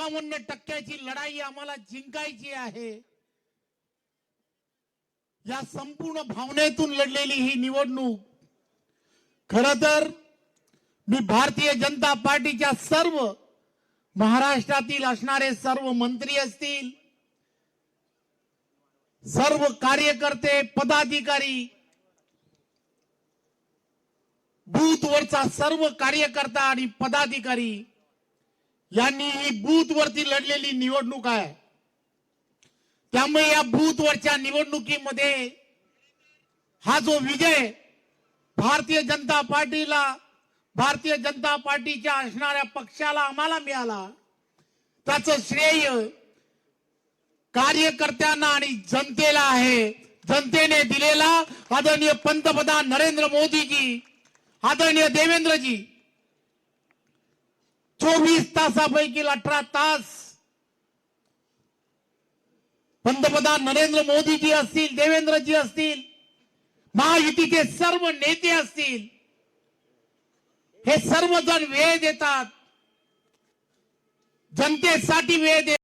51% लढाई आम्हाला जिंकायची आहे। या संपूर्ण भावनेतून लढलेली ही निवडणूक खरं तर मी भारतीय जनता पार्टीच्या सर्व महाराष्ट्रातील असणारे सर्व मंत्री असतील, सर्व कार्यकर्ते, पदाधिकारी, बूथवरचा सर्व कार्यकर्ता आणि पदाधिकारी यांनी ही बूथवरती लढलेली निवडणूक आहे। त्यामुळे या बूथवरच्या निवडणुकीमध्ये हा जो विजय भारतीय जनता पार्टीला, भारतीय जनता पार्टीच्या असणाऱ्या पक्षाला आम्हाला मिळाला, त्याचं श्रेय कार्यकर्त्यांना आणि जनतेला आहे। जनतेने दिलेला आदरणीय पंतप्रधान नरेंद्र मोदीजी, आदरणीय देवेंद्रजी 24 तासापैकी 18 तास पंतप्रधान नरेंद्र मोदीजी असतील, देवेंद्रजी असतील, महायुतीचे सर्व नेते असतील, हे सर्वजण वेळ देतात, जनतेसाठी वेळ देतात।